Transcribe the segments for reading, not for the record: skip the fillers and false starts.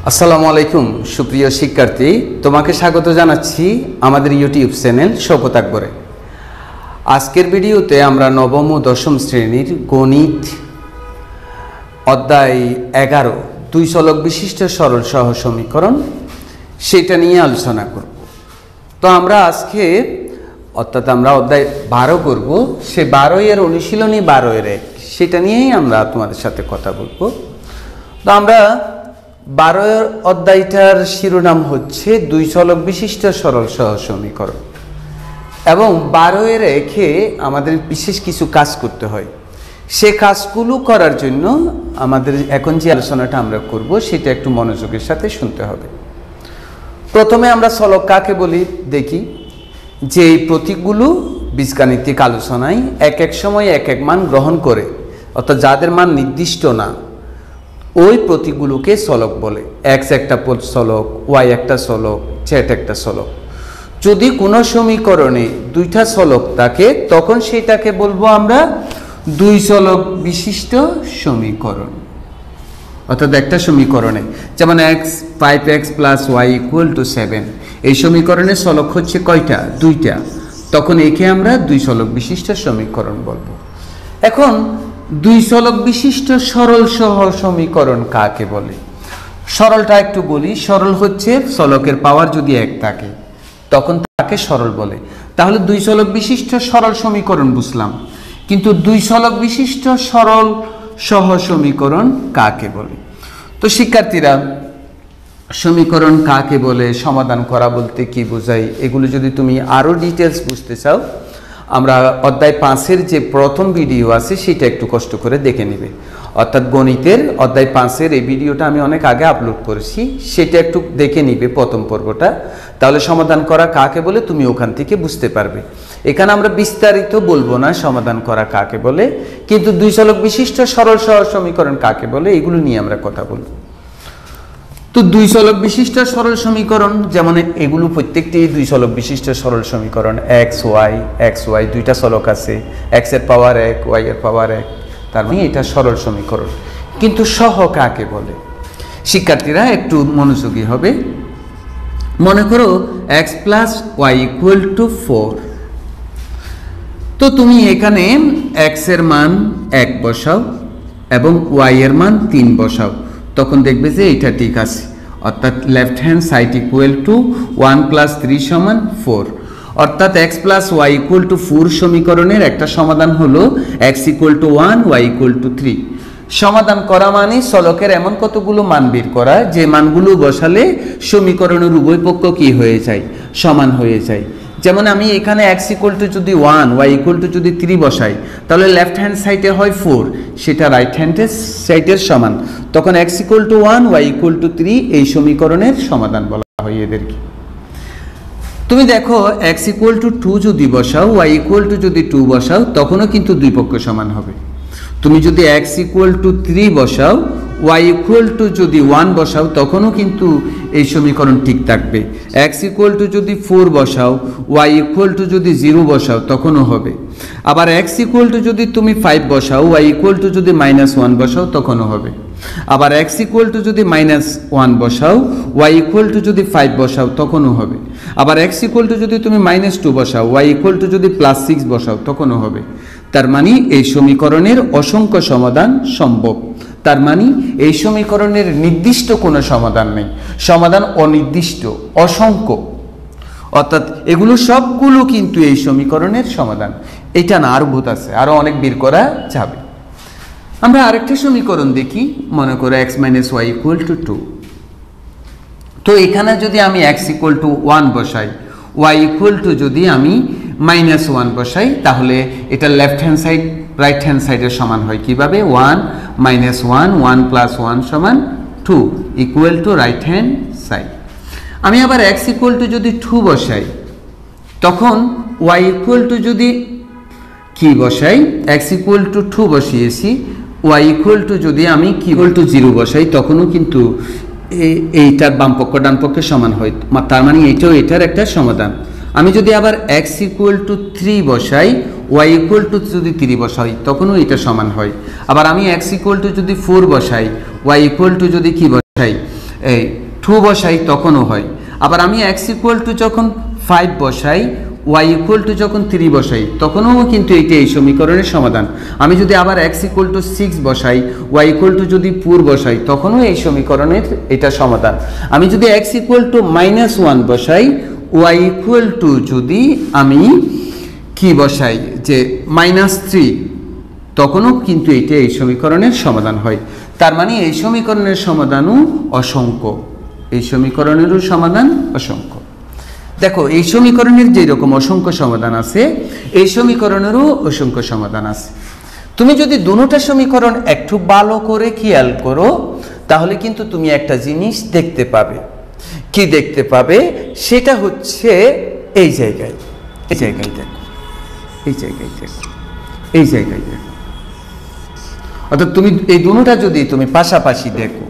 আসসালামু আলাইকুম সুপ্রিয় শিক্ষার্থী, তোমাকে স্বাগত জানাচ্ছি আমাদের ইউটিউব চ্যানেল শওকত আকবরে। আজকের ভিডিওতে আমরা নবম ও দশম শ্রেণীর গণিত অধ্যায় 11 দুই চলক বিশিষ্ট সরল সহ সমীকরণ সেটা নিয়ে আলোচনা করব। তো আমরা আজকে আমরা অধ্যায় 12 করব, সে 12 এর অনুশীলনী 12 এর 1 সেটা নিয়েই আমরা তোমাদের সাথে কথা বলবো। তো আমরা 12 অধ্যায়টার শিরোনাম হচ্ছে দুই চলক বিশিষ্ট সরল সহ সমীকরণ, এবং 12 এর 1-এ আমাদের বিশেষ কিছু কাজ করতে হয়। সে কাজগুলো করার জন্য আমাদের এখন যে আলোচনাটা আমরা করব সেটা একটু মনোযোগের সাথে শুনতে হবে। প্রথমে আমরা চলক কাকে বলি দেখি। যে এই প্রতীকগুলো বীজগাণিতিক আলোচনায় এক এক সময় এক এক মান গ্রহণ করে, অর্থাৎ যাদের মান নির্দিষ্ট না, ওই প্রতীকগুলোকে চলক বলে। এক্স একটা চলক, ওয়াই একটা চলক, জেড একটা চলক। যদি কোনো সমীকরণে দুইটা চলক থাকে তখন সেটাকে বলবো আমরা দুই চলক বিশিষ্ট সমীকরণ। অর্থাৎ একটা সমীকরণে যেমন এক্স 5x + y = 7, এই সমীকরণের চলক হচ্ছে কয়টা? দুইটা। তখন একে আমরা দুই চলক বিশিষ্ট সমীকরণ বলবো। এখন দুই চলক বিশিষ্ট সরল সহ সমীকরণ কাকে বলে? সরলটা একটু বলি। সরল হচ্ছে চলকের পাওয়ার যদি 1 থাকে তখন তাকে সরল বলে। তাহলে দুই চলক বিশিষ্ট সরল সমীকরণ বুঝলাম, কিন্তু দুই চলক বিশিষ্ট সরল সহ সমীকরণ কাকে বলে? তো শিক্ষার্থীরা, সমীকরণ কাকে বলে, সমাধান করা বলতে কি বোঝায়, এগুলো যদি তুমি আরও ডিটেলস বুঝতে চাও, আমরা অধ্যায় 5-এর যে প্রথম ভিডিও আছে সেটা একটু কষ্ট করে দেখে নিবে। অর্থাৎ গণিতের অধ্যায় 5-এর এই ভিডিওটা আমি অনেক আগে আপলোড করেছি, সেটা একটু দেখে নিবে প্রথম পর্বটা। তাহলে সমাধান করা কাকে বলে তুমি ওখান থেকে বুঝতে পারবে। এখানে আমরা বিস্তারিত বলবো না সমাধান করা কাকে বলে, কিন্তু দুই চলক বিশিষ্ট সরল সহ সমীকরণ কাকে বলে এগুলো নিয়ে আমরা কথা বলবো। তো দুই চলক বিশিষ্ট সরল সমীকরণ, যেমন এগুলো প্রত্যেকটি দুই চলক বিশিষ্ট সরল সমীকরণ। এক্স ওয়াই দুইটা চলক আছে, এক্স এর পাওয়ার 1, ওয়াই এর পাওয়ার 1, তার মানে এটা সরল সমীকরণ। কিন্তু সহ কাকে বলে? শিক্ষার্থীরা একটু মনোযোগী হবে। মনে করো x + y = 4। তো তুমি এখানে x এর মান 1 বসাও এবং y এর মান 3 বসাও, তখন দেখবে যে এটা ঠিক আছে। অর্থাৎ লেফট হ্যান্ড সাইড = 1 + 3 = 4। অর্থাৎ x + y = 4 সমীকরণের একটা সমাধান হলো x = 1, y = 3। সমাধান করা মানে চলকের এমন কতগুলো মান বের করা যে মানগুলো বসালে সমীকরণের উভয় পক্ষ কি হয়ে যায়? সমান হয়ে যায়। যেমন আমি এখানে x = যদি 1, y = যদি 3 বসাই, তাহলে লেফট হ্যান্ড সাইডে হয় 4, সেটা রাইট হ্যান্ড সাইডের সমান। তখন x = 1, y = 3 এই সমীকরণের সমাধান বলা হয় এদেরকে। তুমি দেখো x = 2 যদি বসাও, y = যদি 2 বসাও, তখনও কিন্তু দুই পক্ষ সমান হবে। তুমি যদি x = 3 বসাও, y = যদি 1 বসাও, তখনও কিন্তু এই সমীকরণ ঠিক থাকবে। x = যদি 4 বসাও, y = যদি 0 বসাও, তখনও হবে। আবার x = যদি তুমি 5 বসাও, y = যদি -1 বসাও, তখনও হবে। আবার x = যদি -1 বসাও, y = যদি 5 বসাও, তখনও হবে। আবার x = যদি তুমি -2 বসাও, y = যদি +6 বসাও, তখনও হবে। তার মানে এই সমীকরণের অসংখ্য সমাধান সম্ভব। তার মানে এই সমীকরণের নির্দিষ্ট কোনো সমাধান নেই, সমাধান অনির্দিষ্ট, অসংখ্য। অর্থাৎ এগুলো সবগুলো কিন্তু এই সমীকরণের সমাধান। এটা না, আরও বহুত আছে, আরও অনেক বের করা যাবে। আমরা আরেকটা সমীকরণ দেখি। মনে করো x - y = 2। তো এখানে যদি আমি x = 1 বসাই, y = যদি আমি -1 বসাই, তাহলে এটা left hand side right hand সাইডের সমান হয় কিভাবে? 1 - 1, 1 + 1 = 2 = রাইট হ্যান্ড সাইড। আমি আবার x = যদি 2 বসাই, তখন y = যদি কি বসাই? x = 2 বসিয়েছি, y = যদি আমি কি 0 বসাই, তখনও কিন্তু এইটার বাম পক্ষ ডান পক্ষের সমান হয়। তার মানে এটাও এটার একটা সমাধান। আমি যদি আবার x = 3 বসাই, y = যদি 3 বসাই, তখনও এটা সমান হয়। আবার আমি x = যদি 4 বসাই, y = যদি কি বসাই, এই 2 বসাই তখনও হয়। আবার আমি x ইকুয়াল টু যখন 5 বসাই, y ইকুয়াল টু যখন 3 বসাই তখনও কিন্তু এইটা এই সমীকরণের সমাধান। আমি যদি আবার x ইকুয়াল টু 6 বসাই, y ইকুয়াল টু যদি 4 বসাই তখনও এই সমীকরণের এটা সমাধান। আমি যদি x ইকুয়াল টু -1 বসাই, y ইকুয়াল টু যদি আমি কি বসাই যে -3, তখনও কিন্তু এইটা এই সমীকরণের সমাধান হয়। তার মানে এই সমীকরণের সমাধানও অসংখ্য, এই সমীকরণেরও সমাধান অসংখ্য। দেখো এই সমীকরণের যে রকম অসংখ্য সমাধান আছে, এই সমীকরণেরও অসংখ্য সমাধান আছে। তুমি যদি দুটোটা সমীকরণ একটু ভালো করে খেয়াল করো তাহলে কিন্তু তুমি একটা জিনিস দেখতে পাবে। কি দেখতে পাবে? সেটা হচ্ছে এই জায়গায়, এই জায়গায় দেখো, এই জায়গায় দেখো, এই জায়গায় দেখো। অর্থাৎ তুমি এই দুটোটা যদি তুমি পাশাপাশি দেখো,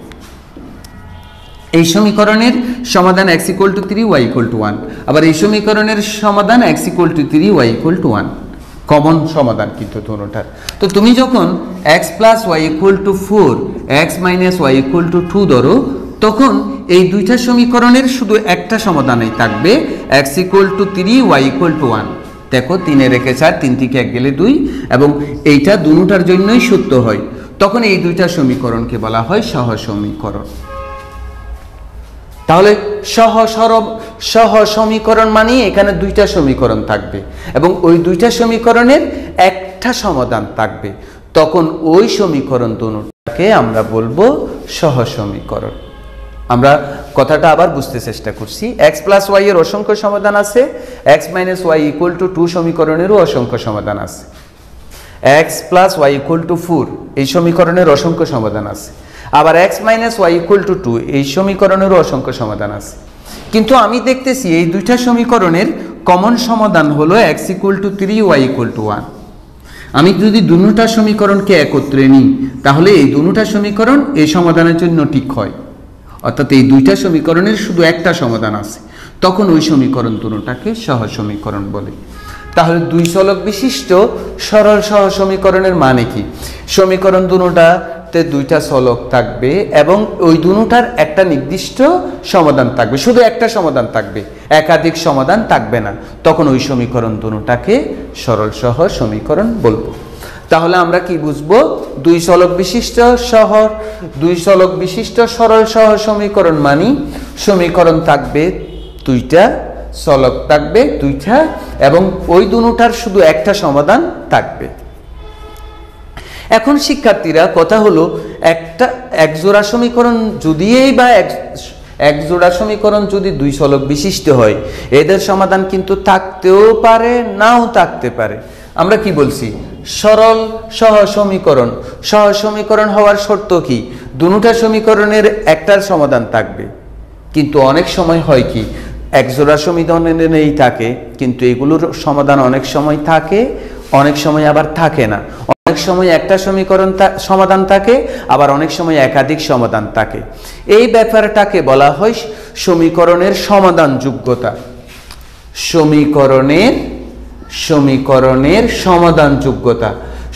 এই সমীকরণের সমাধান x equal to 3 y equal to 1, আবার এই সমীকরণের সমাধান x equal to 3 y equal to 1, common সমাধান কিন্তু দুটোটার। তো তুমি যখন x plus y equal to 4, x minus y equal to 2 ধরো, তখন এই দুইটা সমীকরণের শুধু একটা সমাধানই থাকবে, x equal to 3 y equal to 1। দেখো 3 এর একে 4, 3 থেকে 1 গেলে 2, এবং এইটা দুটোটার জন্যই সত্য হয়। তখন এই দুইটা সমীকরণকে বলা হয় সহ সমীকরণ। তাহলে সহ সমীকরণ মানে এখানে দুইটা সমীকরণ থাকবে এবং ওই দুইটা সমীকরণের একটা সমাধান থাকবে, তখন ওই সমীকরণ দুটোটাকে আমরা বলবো সহ সমীকরণ। আমরা কথাটা আবার বুঝতে চেষ্টা করছি। x প্লাস y এর অসংখ্য সমাধান আছে, x minus y equal to 2 সমীকরণেরও অসংখ্য সমাধান আছে, x plus y equal to 4 এই সমীকরণের অসংখ্য সমাধান আছে, আবার x minus y equal to 2 এই সমীকরণেরও অসংখ্য সমাধান আছে। কিন্তু আমি দেখতেছি এই দুইটা সমীকরণের কমন সমাধান হলো x equal to 3 y equal to 1। আমি যদি দুটোটা সমীকরণকে একত্রে নিই তাহলে এই দুটোটা সমীকরণ এই সমাধানের জন্য ঠিক হয়। অর্থাৎ এই দুইটা সমীকরণের শুধু একটা সমাধান আছে, তখন ওই সমীকরণ দুটোটাকে সহ সমীকরণ বলে। তাহলে দুই চলক বিশিষ্ট সরল সহ সমীকরণের মানে কি? সমীকরণ দুটোটাতে দুইটা চলক থাকবে এবং ওই দুটোটার একটা নির্দিষ্ট সমাধান থাকবে, শুধু একটা সমাধান থাকবে, একাধিক সমাধান থাকবে না, তখন ওই সমীকরণ দুটোটাকে সরল সহ সমীকরণ বলবো। তাহলে আমরা কি বুঝবো? দুই চলক বিশিষ্ট সরল সহ সমীকরণ মানে সমীকরণ থাকবে দুইটা, চলক থাকবে দুইটা এবং ওই দুটোটার শুধু একটা সমাধান থাকবে। এখন শিক্ষার্থীরা কথা হলো, এক জোড়া সমীকরণ যদি এক জোড়া সমীকরণ যদি দুই চলক বিশিষ্ট হয়, এদের সমাধান কিন্তু থাকতেও পারে নাও থাকতে পারে। আমরা কি বলছি? সরল সহ সমীকরণ হওয়ার শর্ত কি? দুটোটা সমীকরণের একটার সমাধান থাকবে। কিন্তু অনেক সময় হয় কি, এক জোড়া সমীকরণেই থাকে কিন্তু এগুলোর সমাধান অনেক সময় থাকে, অনেক সময় আবার থাকে না। অনেক সময় একটা সমীকরণ সমাধান থাকে, আবার অনেক সময় একাধিক সমাধান থাকে। এই ব্যাপারটাকে বলা হয় সমীকরণের সমাধান যোগ্যতা। সমীকরণের সমাধান যোগ্যতা।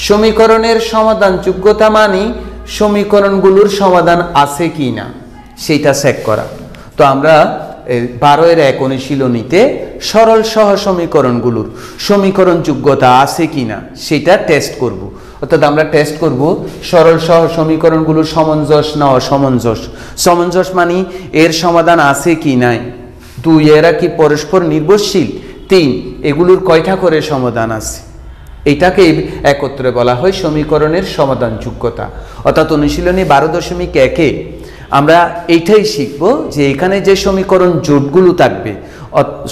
সমীকরণের সমাধান যোগ্যতা মানে সমীকরণগুলোর সমাধান আছে কি না সেটা চেক করা। তো আমরা 12-এর 1 অনুশীলনীতে সরল সহ সমীকরণগুলোর সমীকরণ যোগ্যতা আছে কিনা সেটা টেস্ট করব। অর্থাৎ আমরা টেস্ট করব সরল সহ সমীকরণগুলোর সামঞ্জস না অসামঞ্জস। সামঞ্জস মানে এর সমাধান আছে কি নাই, 2 এরা কি পরস্পর নির্ভরশীল, 3 এগুলোর কয়টা করে সমাধান আছে, এটাকে একত্রে বলা হয় সমীকরণের সমাধান যোগ্যতা। অর্থাৎ অনুশীলনী 12.1-এ আমরা এইটাই শিখব যে এখানে যে সমীকরণ জোটগুলো থাকবে,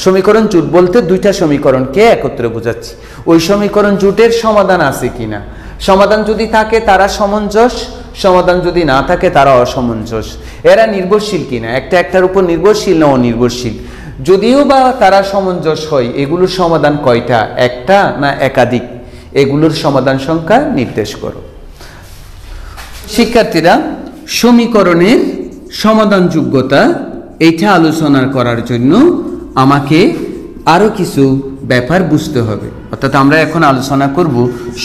সমীকরণ জোট বলতে দুইটা সমীকরণকে একত্রে বোঝাচ্ছি, ওই সমীকরণ জোটের সমাধান আছে কিনা। সমাধান যদি থাকে তারা সমঞ্জস, সমাধান যদি না থাকে তারা অসমঞ্জস। এরা নির্ভরশীল কিনা, একটার উপর নির্ভরশীল না অনির্ভরশীল। যদিও বা তারা সমঞ্জস হয়, এগুলোর সমাধান কয়টা, একটা না একাধিক, এগুলোর সমাধান সংখ্যা নির্দেশ করো। শিক্ষার্থীরা, সমীকরণের সমাধান যোগ্যতা এইটা আলোচনা করার জন্য আমাকে আরো কিছু ব্যাপার বুঝতে হবে। অর্থাৎ আমরা এখন আলোচনা করব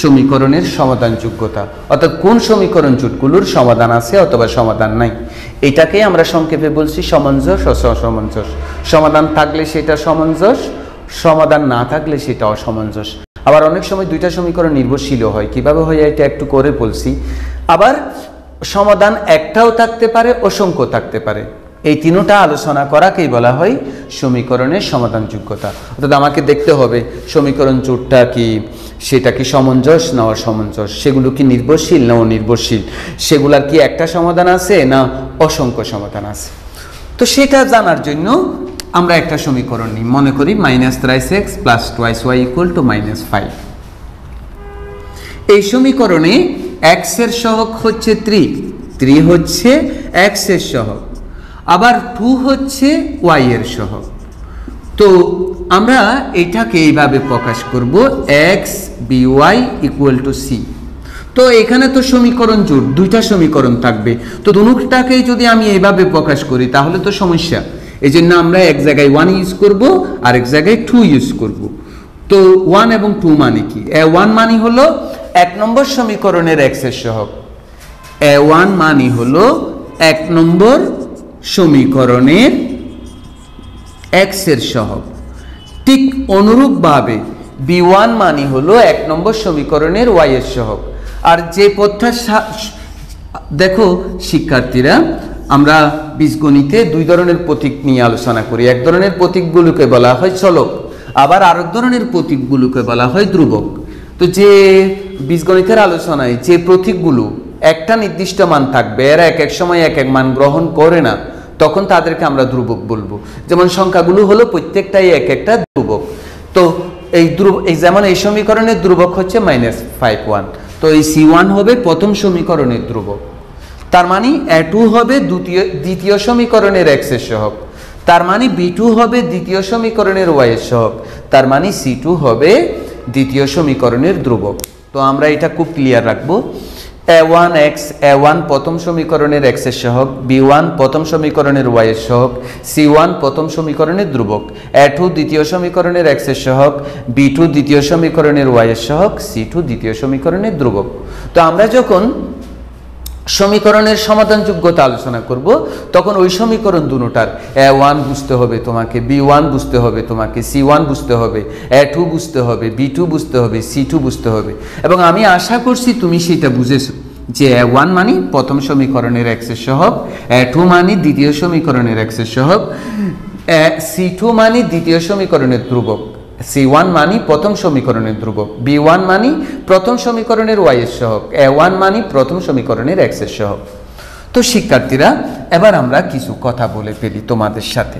সমীকরণের সমাধান যোগ্যতা, অর্থাৎ কোন সমীকরণ জোটগুলোর সমাধান আছে অথবা সমাধান নাই। এটাকেই আমরা সংক্ষেপে বলছি সামঞ্জস্য ও অসামঞ্জস্য। সমাধান থাকলে সেটা সামঞ্জস্য, সমাধান না থাকলে সেটা অসামঞ্জস্য। আবার অনেক সময় দুইটা সমীকরণ নির্ভরশীল হয়। কিভাবে হয় এটা একটু করে বলছি। আবার সমাধান একটাও থাকতে পারে, অসংখ্য থাকতে পারে। এই তিনটা আলোচনা করাকেই বলা হয় সমীকরণের সমাধান যোগ্যতা। অর্থাৎ আমাকে দেখতে হবে সমীকরণ জোটটা কি, সেটা কি সমঞ্জস না অসমঞ্জস, সেগুলো কি নির্ভরশীল না অনির্ভরশীল, সেগুলার কি একটা সমাধান আছে না অসংখ্য সমাধান আছে। তো সেটা জানার জন্য আমরা একটা সমীকরণ নিই। মনে করি -3x + 2y = -5। এই সমীকরণে x এর সহগ হচ্ছে 3 হচ্ছে x এর সহগ, আবার 2 হচ্ছে y এর সহগ। তো আমরা এটাকে এইভাবে প্রকাশ করব x by = c। তো এখানে তো সমীকরণ জোট, দুইটা সমীকরণ থাকবে। তো দুটোটাকেই যদি আমি এইভাবে প্রকাশ করি তাহলে তো সমস্যা। এই জন্য আমরা এক জায়গায় 1 ইউজ করব আর এক জায়গায় 2 ইউজ করব। তো 1 এবং 2 মানে কি? a1 মানে হলো 1 নম্বর সমীকরণের x এর সহগ। a1 মানে হলো 1 নম্বর সমীকরণের x এর সহগ। ঠিক অনুরূপভাবে b1 মানে হলো 1 নম্বর সমীকরণের y এর সহগ। আর যে পথটা দেখো শিক্ষার্থীরা, আমরা বীজগণিতে দুই ধরনের প্রতীক নিয়ে আলোচনা করি। এক ধরনের প্রতীকগুলোকে বলা হয় চলক, আবার আরেক ধরনের প্রতীকগুলোকে বলা হয় ধ্রুবক। তো যে বীজগণিতের আলোচনায় যে প্রতীকগুলো একটা নির্দিষ্ট মান থাকবে, এরা এক এক সময় এক এক মান গ্রহণ করে না, তখন তাদেরকে আমরা ধ্রুবক বলবো। যেমন সংখ্যাগুলো হলো প্রত্যেকটাই এক একটা ধ্রুবক। তো এই যেমন এই সমীকরণের ধ্রুবক হচ্ছে -5 তো এই c1 হবে প্রথম সমীকরণের ধ্রুবক। তার মানে a2 হবে দ্বিতীয় সমীকরণের x এর সহগ। তার মানে b2 হবে দ্বিতীয় সমীকরণের y এর সহগ। তার মানে c2 হবে দ্বিতীয় সমীকরণের ধ্রুবক। তো আমরা এটা খুব ক্লিয়ার রাখবো। a1 প্রথম সমীকরণের x এর সহগ, b1 প্রথম সমীকরণের y এর সহগ, c1 প্রথম সমীকরণের ধ্রুবক, a2 দ্বিতীয় সমীকরণের x এর সহগ, b2 দ্বিতীয় সমীকরণের y এর সহগ, c2 দ্বিতীয় সমীকরণের ধ্রুবক। তো আমরা যখন সমীকরণের সমাধান যোগ্যতা আলোচনা করব তখন ওই সমীকরণ দুটোটার a1 বুঝতে হবে তোমাকে, b1 বুঝতে হবে তোমাকে, c1 বুঝতে হবে, a2 বুঝতে হবে, b2 বুঝতে হবে, c2 বুঝতে হবে। এবং আমি আশা করছি তুমি সেটা বুঝেছো যে a1 মানে প্রথম সমীকরণের x এর সহগ, a2 মানে দ্বিতীয় সমীকরণের x এর সহগ, c2 মানে দ্বিতীয় সমীকরণের ধ্রুবক, c1 মানে প্রথম সমীকরণের ধ্রুবক, b1 মানে প্রথম সমীকরণের y এর সহগ, a1 মানে প্রথম সমীকরণের x এর সহগ। তো শিক্ষার্থীরা, এবার আমরা কিছু কথা বলে ফেলি তোমাদের সাথে।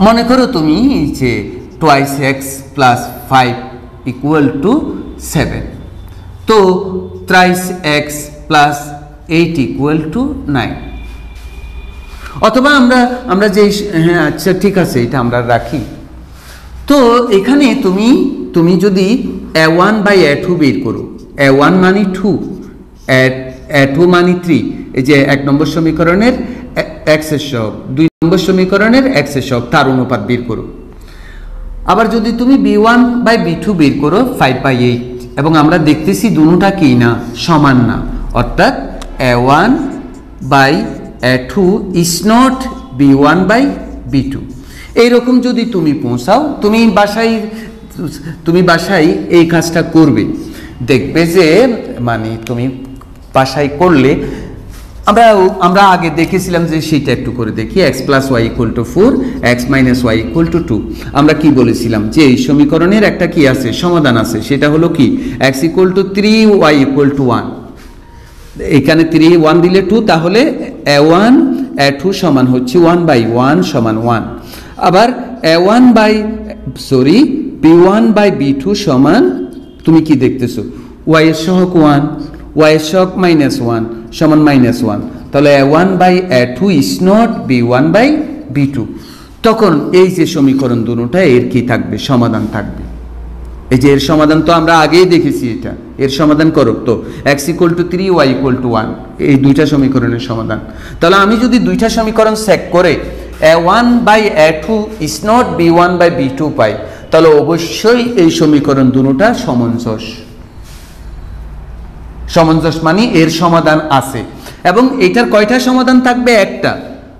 মনে করো তুমি যে 2x + 5 = 7, তো 3x + 8 = 9। অথবা আমরা যে হ্যাঁ আচ্ছা ঠিক আছে এটা আমরা রাখি। তো এখানে তুমি যদি a1 by a2 বের করো, a1 মানে 2, a2 মানে 3, এই যে 1 নম্বর সমীকরণের x এর সহগ, 2 নম্বর সমীকরণের x এর সহগ, তার অনুপাত বের করো। আবার যদি তুমি b1 by b2 বের করো 5/8, এবং আমরা দেখতেছি দুটোটা কি না, সমান না, অর্থাৎ a1 by a2 is not b1 by b2। এইরকম যদি তুমি পৌঁছাও, তুমি বাসায় এই কাজটা করবে, দেখবে যে মানে তুমি বাসায় করলে আমরা আগে দেখেছিলাম যে সেটা একটু করে দেখি। x + y = 4, x - y = 2। আমরা কি বলেছিলাম যে এই সমীকরণের একটা কি আছে, সমাধান আছে, সেটা হলো কি x = 3, y = 1। এখানে 3 1 দিলে 2, তাহলে a1 a2 সমান হচ্ছে 1/1 সমান 1। আবার b1 by b2 সমান, তুমি কি দেখতেছো, y এর সহগ 1, y এর সহগ -1 সমান -1। তাহলে a1 by a2 is not b1 by b2। তখন এই যে সমীকরণ দুটোটা এর কি থাকবে, সমাধান থাকবে। এই যে এর সমাধান তো আমরা আগেই দেখেছি, এটা এর সমাধান করো। তো x = 3, y = 1, এই দুইটা সমীকরণের সমাধান। তাহলে আমি যদি দুইটা সমীকরণ চেক করে a1 by a2 is not b1 by b2 পাই, তাহলে অবশ্যই এই সমীকরণ দুটোটা সামঞ্জস্য মানে এর সমাধান আছে। এবং এটার কয়টা সমাধান থাকবে? একটা।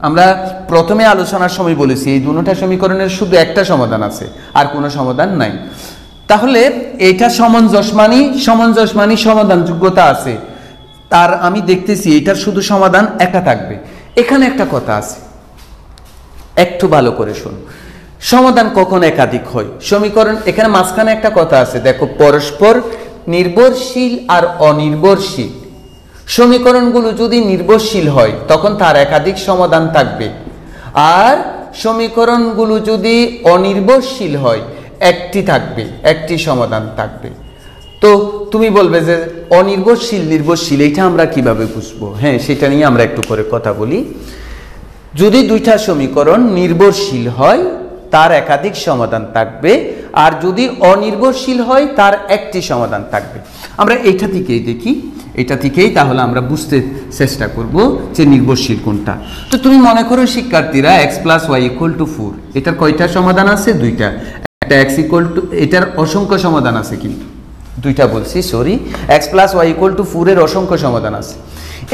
আমরা প্রথমে আলোচনার সময় বলেছি এই দুটো সমীকরণের শুধু একটা সমাধান আছে, আর কোনো সমাধান নাই। তাহলে এটা সামঞ্জস্য মানি সমাধান যোগ্যতা আছে, তার আমি দেখতেছি এটার শুধু সমাধান একটা থাকবে। এখানে একটা কথা আছে, একটু ভালো করে শোনো। সমাধান কখন একাধিক হয়? সমীকরণ, এখানে মাঝখানে একটা কথা আছে, দেখো, পরস্পর নির্ভরশীল আর অনির্ভরশীল সমীকরণগুলো যদি নির্ভরশীল হয় তখন তার একাধিক সমাধান থাকবে, আর সমীকরণগুলো যদি অনির্ভরশীল হয় একটি থাকবে, একটি সমাধান থাকবে। তো তুমি বলবে যে অনির্ভরশীল নির্ভরশীল এটা আমরা কিভাবে বুঝবো? হ্যাঁ, সেটা নিয়ে আমরা একটু পরে কথা বলি। যদি দুইটা সমীকরণ নির্ভরশীল হয় তার একাধিক সমাধান থাকবে, আর যদি অনির্ভরশীল হয় তার একটি সমাধান থাকবে। আমরা এটা থেকেই দেখি, এটা থেকেই তাহলে আমরা বুঝতে চেষ্টা করব যে নির্ভরশীল কোনটা। তো তুমি মনে করো শিক্ষার্থীরা x + y = 4, এটার কয়টা সমাধান আছে? দুইটা। একটা x = এটার অসংখ্য সমাধান আছে, কিন্তু দুইটা বলছি, সরি, x + y = 4 এর অসংখ্য সমাধান আছে।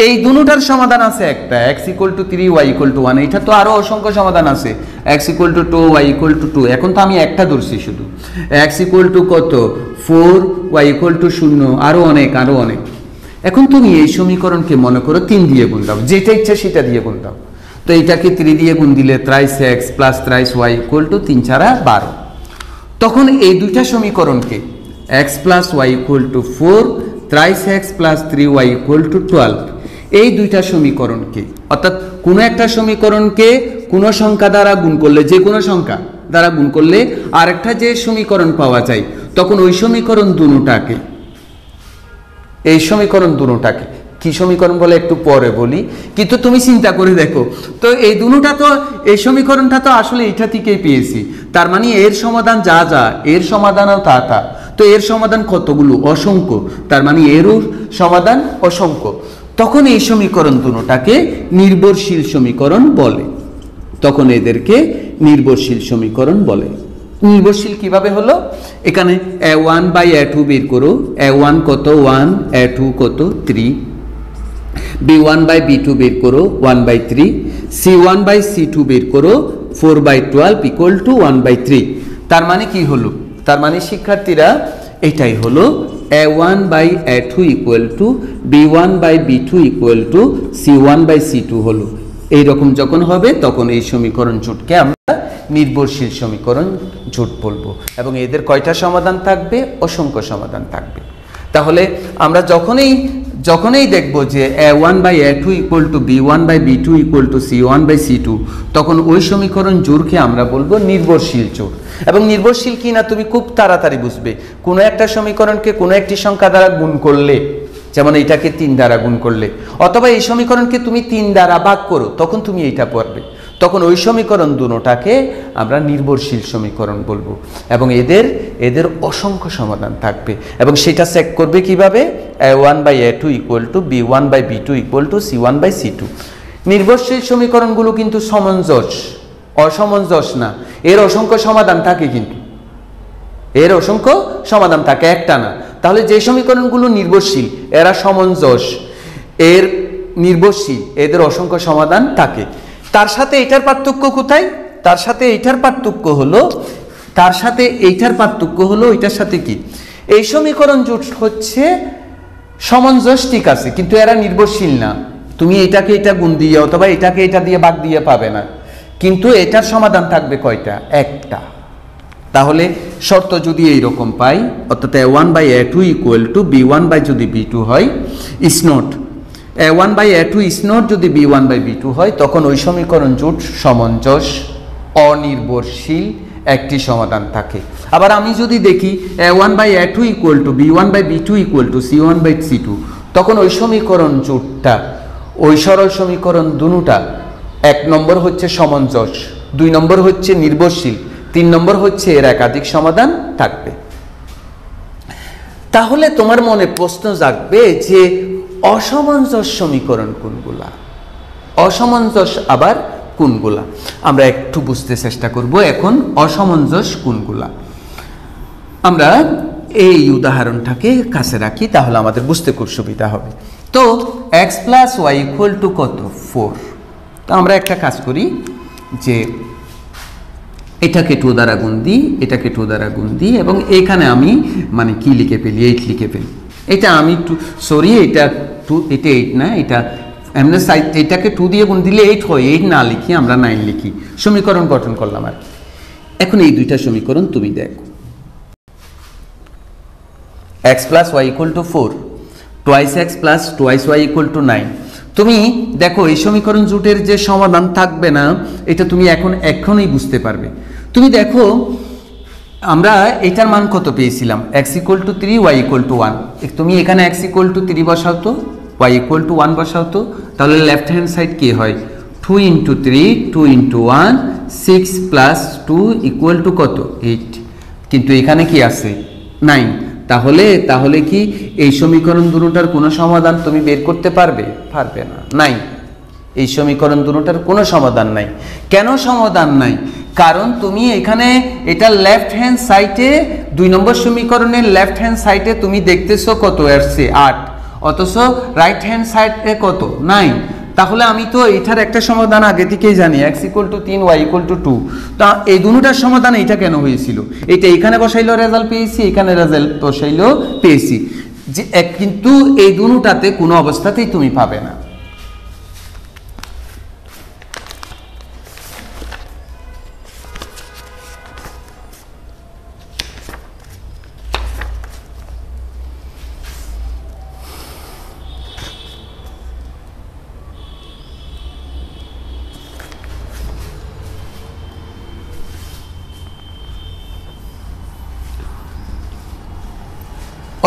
এই দুটোটার সমাধান আছে একটা, x = 3 y = 1, এটা তো আরো অসংখ্য সমাধান আছে, x = 2 y = 2। এখন তো আমি একটা ধরছি শুধু, x = কত? 4, y = 0, আরো অনেক। এখন তুমি এই সমীকরণকে মনে করো 3 দিয়ে গুণ দাও, যেটা ইচ্ছা সেটা দিয়ে গুণ দাও। তো এটাকে 3 দিয়ে গুণ দিলে 23x + 23y = 3 × 12। তখন এই দুইটা সমীকরণকে x + y = 4, 23x + 3y = 12, এই দুইটা সমীকরণকে, অর্থাৎ কোনো একটা সমীকরণকে কোনো সংখ্যা দ্বারা গুণ করলে, যে কোনো সংখ্যা দ্বারা গুণ করলে আরেকটা যে সমীকরণ পাওয়া যায়, তখন ওই সমীকরণ দুটোটাকে, এই সমীকরণ দুটোটাকে কি সমীকরণ বলে একটু পরে বলি, কিন্তু তুমি চিন্তা করে দেখো তো এই দুটোটা তো, এই সমীকরণটা তো আসলে এটা থেকেই পেয়েছি, তার মানে এর সমাধান যা এর সমাধানও তা। তো এর সমাধান কতগুলো? অসংখ্য, তার মানে এরও সমাধান অসংখ্য। তখন এই সমীকরণ দুটোটাকে নির্ভরশীল সমীকরণ বলে, তখন এদেরকে নির্ভরশীল সমীকরণ বলে। নির্ভরশীল কিভাবে হলো? এখানে a1/a2 বের করো, a1 কত? 1, a2 কত? 3, b1/b2 বের করো, 1/3, c1/c2 বের করো, 4/12 = 1/3। তার মানে কি হলো? তার মানে শিক্ষার্থীরা এটাই হলো a1/a2 = b1/b2 = c1/c2 হলো। এইরকম যখন হবে তখন এই সমীকরণ জোটকে আমরা নির্ভরশীল সমীকরণ জোট বলবো, এবং এদের কয়টা সমাধান থাকবে? অসংখ্য সমাধান থাকবে। তাহলে আমরা যখনই দেখব যে a1/a2 = b1/b2 = c1/c2, তখন ওই সমীকরণ জোড়কে আমরা বলবো নির্ভরশীল জোড়। এবং নির্ভরশীল কি না তুমি খুব তাড়াতাড়ি বুঝবে। কোনো একটা সমীকরণকে কোনো একটি সংখ্যা দ্বারা গুণ করলে, যেমন এইটাকে 3 দ্বারা গুণ করলে, অথবা এই সমীকরণকে তুমি 3 দ্বারা ভাগ করো, তখন তুমি এইটা পড়বে, তখন ওই সমীকরণ দুটোটাকে আমরা নির্ভরশীল সমীকরণ বলবো, এবং এদের অসংখ্য সমাধান থাকবে। এবং সেটা চেক করবে কিভাবে? a1/a2 = b1/b2 = c1/c2। নির্ভরশীল সমীকরণগুলো কিন্তু অসামঞ্জস্য না, এর অসংখ্য সমাধান থাকে, কিন্তু এর অসংখ্য সমাধান থাকে, একটা না। তাহলে যে সমীকরণগুলো নির্ভরশীল এরা সামঞ্জস্য, এর নির্ভরশীল, এদের অসংখ্য সমাধান থাকে। তার সাথে এটার পার্থক্য কোথায়? তার সাথে এইটার পার্থক্য হলো এটার সাথে কি? এই সমীকরণ জোট হচ্ছে সামঞ্জস্য, ঠিক আছে, কিন্তু এরা নির্ভরশীল না। তুমি এটাকে এটা গুণ দিয়ে অথবা এটাকে এটা দিয়ে ভাগ দিয়ে পাবে না, কিন্তু এটার সমাধান থাকবে কয়টা? একটা। তাহলে শর্ত যদি এইরকম পাই, অর্থাৎ a1/a2 = b1/b2 হয়, is not a1/a2 is not যদি b1/b2 হয়, তখন ওই সমীকরণ জোট সামঞ্জস্য, অনির্ভরশীল, একটি সমাধান থাকে। আবার আমি যদি দেখি a1/a2 = b1/b2 = c1/c2, তখন ওই সমীকরণ জোটটা, ওই সরল সমীকরণ দুটোটা, 1 নম্বর হচ্ছে সামঞ্জস্য, 2 নম্বর হচ্ছে নির্ভরশীল, 3 নম্বর হচ্ছে এর একাধিক সমাধান থাকবে। তাহলে তোমার মনে প্রশ্ন জাগবে যে অসামঞ্জস্য সমীকরণ কোনগুলা, অসামঞ্জস্য আবার কোনগুলা? আমরা একটু বুঝতে চেষ্টা করব এখন অসামঞ্জস্য কোনগুলা। আমরা এই উদাহরণটাকে কাছে রাখি, তাহলে আমাদের বুঝতে খুব সুবিধা হবে। তো x plus y equal to কত 4। তো আমরা একটা কাজ করি যে এটাকে 2 দ্বারা গুণ দিই, এটাকে 2 দ্বারা গুণ দিই, এবং এখানে আমি মানে কি লিখে ফেলি 8 লিখে ফেলি। এটা আমি সরি এটা 2 এটা 8 না, এটা এমনি সাইড এটাকে 2 দিয়ে গুণ দিলে 8 হয়, 8 না লিখি আমরা 9 লিখি। সমীকরণ গঠন করলাম আর কি। এখন এই দুইটা সমীকরণ তুমি দেখো, x plus y equal to 4, twice x plus twice y equal to 9। তুমি দেখো এই সমীকরণ জোটের যে সমাধান থাকবে না, এটা তুমি এখনই বুঝতে পারবে। তুমি দেখো আমরা এটার মান কত পেয়েছিলাম, x equal to 3 y equal to 1। তুমি এখানে x ইকুয়াল টু 3 বসাও তো, y ইকুয়াল টু 1 বসাও তো, তাহলে লেফট হ্যান্ড সাইড কি হয় 2 into 3 2 into 1 6 plus 2 equal to কত 8। কিন্তু এখানে কি আছে 9। তাহলে কি এই সমীকরণ দুটোটার কোনো সমাধান তুমি বের করতে পারবে? পারবে না, নাই। এই সমীকরণ দুটোটার কোনো সমাধান নাই। কেন সমাধান নাই? কারণ তুমি এখানে এটা লেফট হ্যান্ড সাইডে 2 নম্বর সমীকরণের লেফট হ্যান্ড সাইডে তুমি দেখতেছো কত আসছে 8, অথচ রাইট হ্যান্ড সাইডে কত 9। তাহলে আমি তো এটার একটা সমাধান আগে থেকেই জানি, x equal to 3 y equal to 2। তা এই দুটোটার সমাধান এটা কেন হয়েছিল? এটা এখানে বসাইলো রেজাল্ট পেয়েছি, এখানে রেজাল্ট বসাইলো পেয়েছি, যে কিন্তু এই দুটোটাতে কোনো অবস্থাতেই তুমি পাবে না।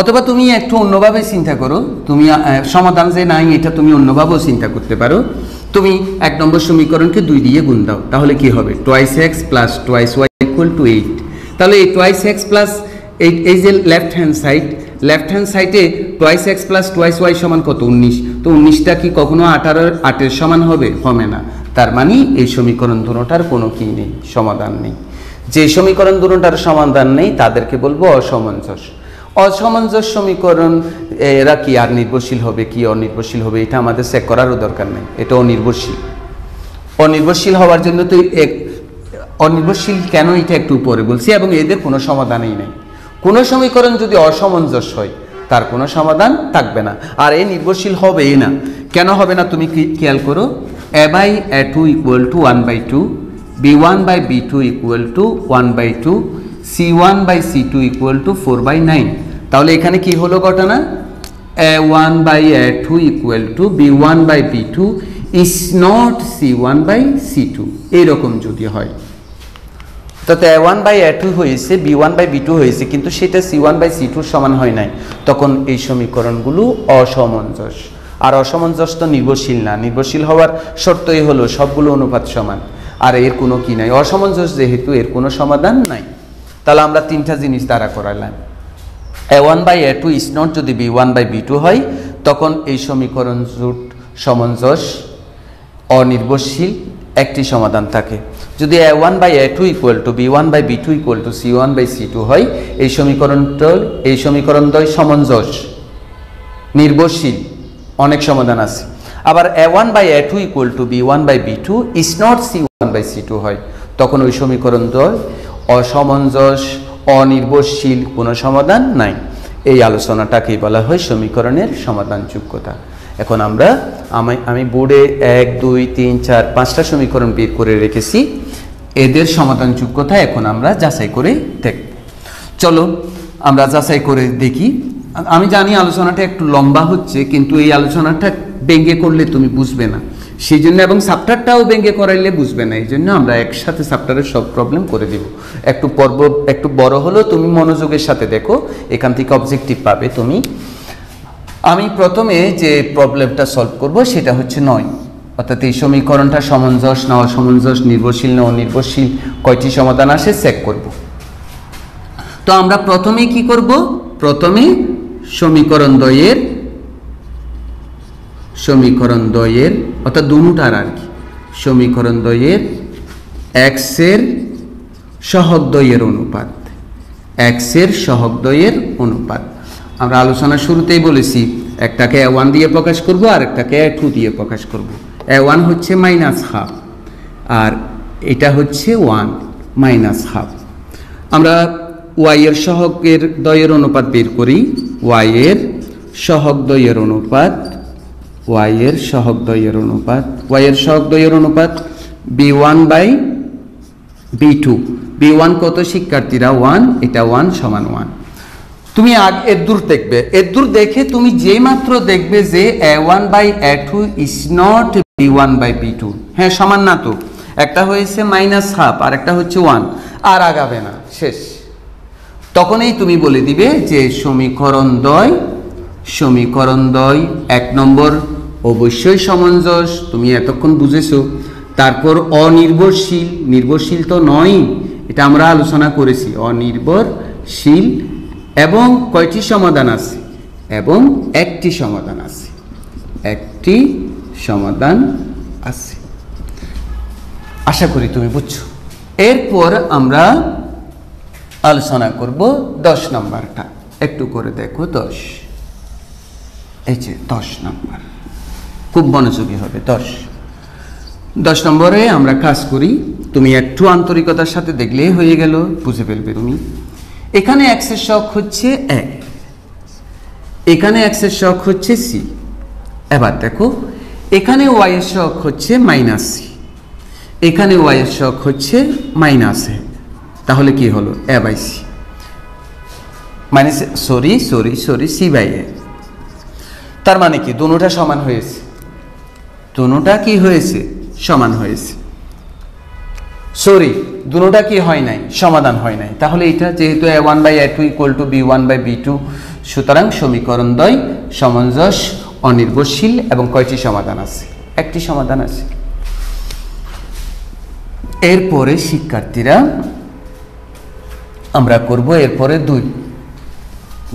অথবা তুমি একটু অন্যভাবে চিন্তা করো, তুমি সমাধান যে নাই এটা তুমি অন্যভাবেও চিন্তা করতে পারো। তুমি 1 নম্বর সমীকরণকে 2 দিয়ে গুণ দাও, তাহলে কি হবে twice x plus twice y equal to 8। তাহলে এই টুয়াইস এক্স প্লাস 8, এই যে লেফট হ্যান্ড সাইডে twice x plus twice y সমান কত 19। তো 19টা কি কখনো 8-এর সমান হবে? হবে না। তার মানে এই সমীকরণ দুটোটার কোনো কি নেই, সমাধান নেই। যে সমীকরণ দুটোটার সমাধান নেই তাদেরকে বলবো অসামঞ্জস্য। অসামঞ্জস্য সমীকরণ এরা কি আর নির্ভরশীল হবে কি অনির্ভরশীল হবে এটা আমাদের চেক করারও দরকার নেই। এটা অনির্ভরশীল হওয়ার জন্য তো অনির্ভরশীল কেন এটা একটু উপরে বলছি, এবং এদের কোনো সমাধানই নেই। কোনো সমীকরণ যদি অসামঞ্জস্য হয় তার কোনো সমাধান থাকবে না, আর এ নির্ভরশীল হবেই না। কেন হবে না তুমি খেয়াল করো, a/a2 equal to 1/2, b1/b2 equal to 1/2, c1/c2 equal to 4/9। তাহলে এখানে কি হলো ঘটনা, a1/a2 equal to b1/b2 is not c1/c2। এইরকম যদি হয় তো a1/a2 হয়েছে, b1/b2 হয়েছে, কিন্তু সেটা c1/c2 সমান হয় নাই, তখন এই সমীকরণগুলো অসামঞ্জস্য। আর অসামঞ্জস্য তো নির্ভরশীল না, নির্ভরশীল হওয়ার শর্তই হলো সবগুলো অনুপাত সমান, আর এর কোনো কি নাই, অসামঞ্জস্য যেহেতু এর কোনো সমাধান নাই। তাহলে আমরা 3টা জিনিস দ্বারা করাইলাম। a1/a2 ইজ নট যদি b1/b2 হয় তখন এই সমীকরণ জোট সামঞ্জস্য অনির্ভরশীল একটি সমাধান থাকে। যদি a1/a2 equal to b1/b2 equal to c1/c2 হয় এই সমীকরণদ্বয় সামঞ্জস্য নির্ভরশীল, অনেক সমাধান আছে। আবার a1/a2 equal to b1/b2 is not c1/c2 হয় তখন ওই সমীকরণদ্বয় অসামঞ্জস্য অনির্ভরশীল, কোনো সমাধান নাই। এই আলোচনাটাকেই বলা হয় সমীকরণের সমাধানযোগ্যতা। এখন আমি বোর্ডে 1 2 3 4 5টা সমীকরণ বের করে রেখেছি, এদের সমাধানযোগ্যতা এখন আমরা যাচাই করে দেখব। চলো আমরা যাচাই করে দেখি। আমি জানি আলোচনাটা একটু লম্বা হচ্ছে, কিন্তু এই আলোচনাটা ব্যঙ্গে করলে তুমি বুঝবে না, সেই জন্য, এবং চ্যাপ্টারটাও ব্যঙ্গে করাইলে বুঝবে না, এই জন্য আমরা একসাথে চ্যাপ্টারের সব প্রবলেম করে দেব। একটু বড় হলেও তুমি মনোযোগের সাথে দেখো, এখান থেকে অবজেক্টিভ পাবে তুমি। আমি প্রথমে যে প্রবলেমটা সলভ করব সেটা হচ্ছে 9, অর্থাৎ এই সমীকরণটা সামঞ্জস্য না অসামঞ্জস্য, নির্ভরশীল না অনির্ভরশীল, কয়টি সমাধান আসে চেক করব। তো আমরা প্রথমে কি করব, প্রথমে সমীকরণ দ্বয়ের অর্থাৎ দুটার আর কি, সমীকরণ দ্বয়ের x এর সহগ দ্বয়ের অনুপাত, আমরা আলোচনার শুরুতেই বলেছি একটাকে a1 দিয়ে প্রকাশ করব আর একটাকে a2 দিয়ে প্রকাশ করব। a1 হচ্ছে -12 আর এটা হচ্ছে 1 -12। আমরা y এর সহগের দ্বয়ের অনুপাত বের করি। y এর সহগ দ্বয়ের অনুপাত b1/b2। b1 কত শিক্ষার্থীরা? 1। এটা 1 সমান 1। তুমি এর দূর দেখবে, এর দূর দেখে তুমি যেই মাত্র দেখবে যে a1/a2 ইজ নট b1/b2। হ্যাঁ, সমান না তো, একটা হয়েছে -12 আর একটা হচ্ছে 1, আর আগাবে না, শেষ। তখনই তুমি বলে দিবে যে সমীকরণ দ্বয় 1 নম্বর অবশ্যই সমঞ্জস, তুমি এতক্ষণ বুঝেছো। তারপর অনির্ভরশীল, নির্ভরশীল তো নয়, এটা আমরা আলোচনা করেছি। অনির্ভরশীল এবং কয়টি সমাধান আছে? এবং একটি সমাধান আছে। আশা করি তুমি বুঝছো। এরপর আমরা আলোচনা করব 10 নম্বরটা। একটু করে দেখো 10, এই যে 10 নম্বর, খুব মনোযোগী হবে। 10 নম্বরে আমরা কাজ করি, তুমি একটু আন্তরিকতার সাথে দেখলেই হয়ে গেল, বুঝে ফেলবে তুমি। এখানে x এর সহগ হচ্ছে a, এখানে x এর সহগ হচ্ছে c। এবার দেখো এখানে y এর সহগ হচ্ছে -c, এখানে y এর সহগ হচ্ছে -a। তাহলে কি হলো? a/c, মানে সরি c/a। তার মানে কি দুটোটা সমান হয়েছে, দুটোটা কি হয়েছে? সমান হয়েছে। সরি, দুটোটা কি হয় নাই? সমাধান হয় নাই। তাহলে এটা যেহেতু a1/a2 = b1/b2, সুতরাং সমীকরণ দ্বয় সমঞ্জস, অনির্ভরশীল এবং কয়টি সমাধান আছে? একটি সমাধান আছে। এরপরে শিক্ষার্থীরা আমরা করব এরপরে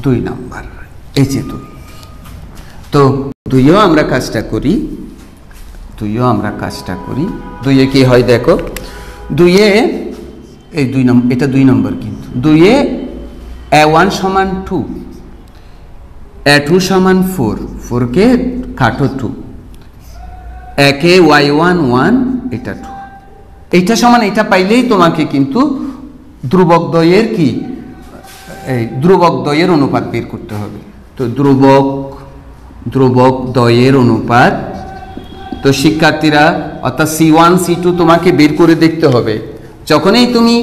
2 নাম্বার, এই যে 2। তো 2-এও আমরা কাজটা করি, 2-এ কি হয় দেখো। 2-এ এই 2 নম্বর, এটা 2 নম্বর কিন্তু। 2-এ a1 = 2, a2 = 4, 4 কে কাটো 2, একে y1 1, এটা 2, এইটা সমান এটা পাইলেই তোমাকে কিন্তু ধ্রুবক দ্বয়ের কি, এই ধ্রুবক দ্বয়ের অনুপাত বের করতে হবে। তো ধ্রুবক দ্বয়ের অনুপাত, তো শিক্ষার্থীরা অর্থাৎ c1 c2 তোমাকে বের করে দেখতে হবে। যখনই তুমি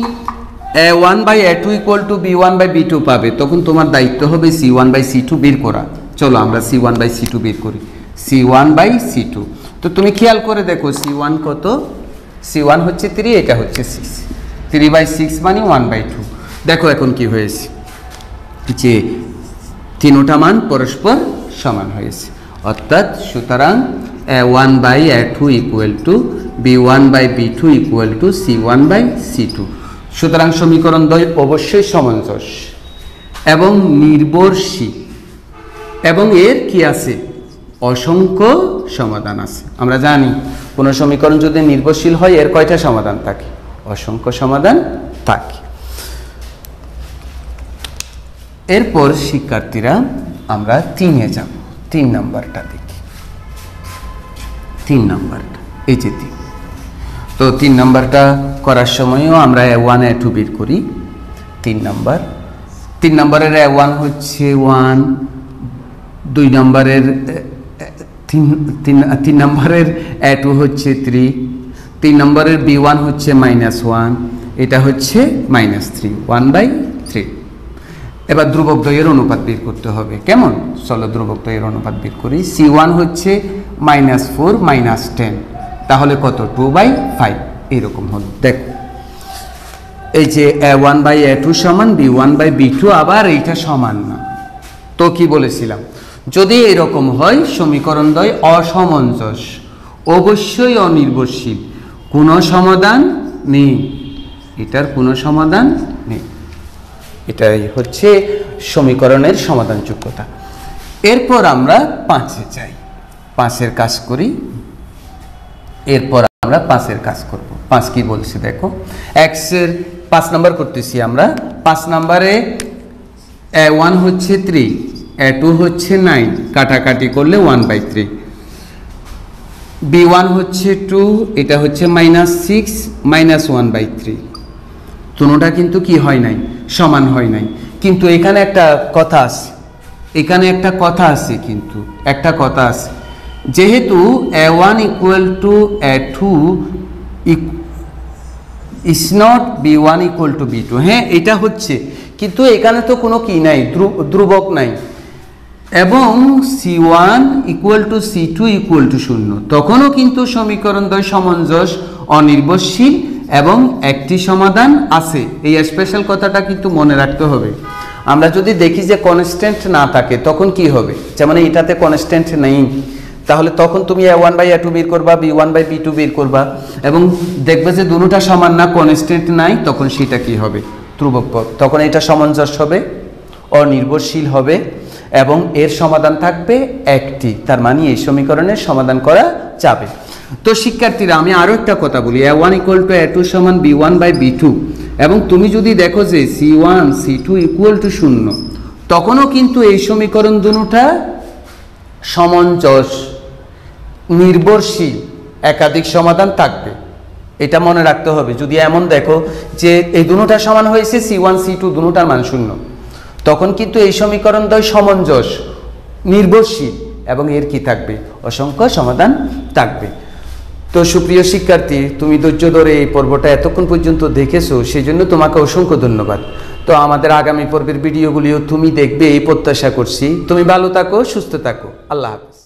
a1/a2 = b1/b2 পাবে, তখন তোমার দায়িত্ব হবে c1/c2 বের করা। চলো আমরা c1/c2 বের করি। c1/c2, তো তুমি খেয়াল করে দেখো c1 কত? c1 হচ্ছে 3, এটা হচ্ছে 6, 3/6 মানে 1/2। দেখো এখন কি হয়েছে, যে তিনটা মান পরস্পর সমান হয়েছে। অর্থাৎ সুতরাং a1/a2 = b1/b2 = c1/c2। সুতরাং সমীকরণ দ্বয় অবশ্যই সমঞ্জস এবং নির্ভরশীল, এবং এর কি আছে? অসংখ্য সমাধান আছে। আমরা জানি কোন সমীকরণ যদি নির্ভরশীল হয় এর কয়টা সমাধান থাকে? অসংখ্য সমাধান থাকে। এরপর শিক্ষার্থীরা আমরা 3-এ যাব। 3 নাম্বারটা দেখি, 3 নাম্বারটা, এই যে 3। তো 3 নাম্বারটা করার সময়ও আমরা a1 a2 বের করি। 3 নাম্বারের a1 হচ্ছে 1, 2 নাম্বারের 3 নাম্বারের a2 হচ্ছে 3, 3 নম্বরের b1 হচ্ছে -1, এটা হচ্ছে -3, 1/3। এবার ধ্রুবক দ্বয়ের অনুপাত বের করতে হবে। কেমন? চলো ধ্রুবক দ্বয়ের অনুপাত বের করি। c1 হচ্ছে -4 -10, তাহলে কত? 2/5 এরকম হলো। দেখো এই যে a1/a2 = b1/b2, আবার এইটা সমান না। তো কি বলেছিলাম? যদি এরকম হয় সমীকরণ দ্বয় অসমঞ্জস, অবশ্যই অনির্ভরশীল, কোনো সমাধান নেই, এটার কোনো সমাধান নেই। এটাই হচ্ছে সমীকরণের সমাধানযোগ্যতা। এরপর আমরা 5-এ যাই, 5-এর কাজ করি। এরপর আমরা 5-এর কাজ করব। 5 কি বলছে দেখো, x এর 5 নাম্বার করতেছি আমরা। 5 নাম্বারে a1 হচ্ছে 3, a2 হচ্ছে 9, কাটাকাটি করলে 1/3, b1 হচ্ছে 2, এটা হচ্ছে -6 -1/3। দুটোটা কিন্তু কি হয় নাই, সমান হয় নাই। কিন্তু এখানে একটা কথা আছে, কিন্তু একটা কথা আছে, যেহেতু a1 = a2 is not b1 = b2। হ্যাঁ, এটা হচ্ছে, কিন্তু এখানে তো কোনো কি নাই, ধ্রুবক নাই, এবং c1 = c2 = 0, তখনও কিন্তু সমীকরণ দ্বয় সমঞ্জস, অনির্ভরশীল এবং একটি সমাধান আছে। এই স্পেশাল কথাটা কিন্তু মনে রাখতে হবে। আমরা যদি দেখি যে কনস্ট্যান্ট না থাকে তখন কি হবে, যেমন এটাতে কনস্ট্যান্ট নেই, তাহলে তখন তুমি a1/a2 বের করবা, b1/b2 বের করবা, এবং দেখবে যে দুটোটা সমান না, কনস্ট্যান্ট নাই, তখন সেটা কি হবে, ধ্রুবক পদ। তখন এটা সামঞ্জস্য হবে, অনির্ভরশীল হবে, এবং এর সমাধান থাকবে একটি। তার মানে এই সমীকরণের সমাধান করা যাবে। তো শিক্ষার্থীরা, আমি আরও একটা কথা বলি, a1 = a2 = b1/b2, এবং তুমি যদি দেখো যে c1 c2 = 0, তখনও কিন্তু এই সমীকরণ দুটোটা সমঞ্জস, নির্ভরশীল, একাধিক সমাধান থাকবে। এটা মনে রাখতে হবে। যদি এমন দেখো যে এই দুটোটা সমান হয়েছে, c1 c2 দুটোটার মান 0, তখন কিন্তু এই সমীকরণ দ্বয় সমঞ্জস, নির্ভরশীল, এবং এর কি থাকবে, অসংখ্য সমাধান থাকবে। তো সুপ্রিয় শিক্ষার্থী, তুমি ধৈর্য ধরে এই পর্বটা এতক্ষণ পর্যন্ত দেখেছো, সেই জন্য তোমাকে অসংখ্য ধন্যবাদ। তো আমাদের আগামী পর্বের ভিডিওগুলিও তুমি দেখবে এই প্রত্যাশা করছি। তুমি ভালো থাকো, সুস্থ থাকো। আল্লাহ হাফেজ।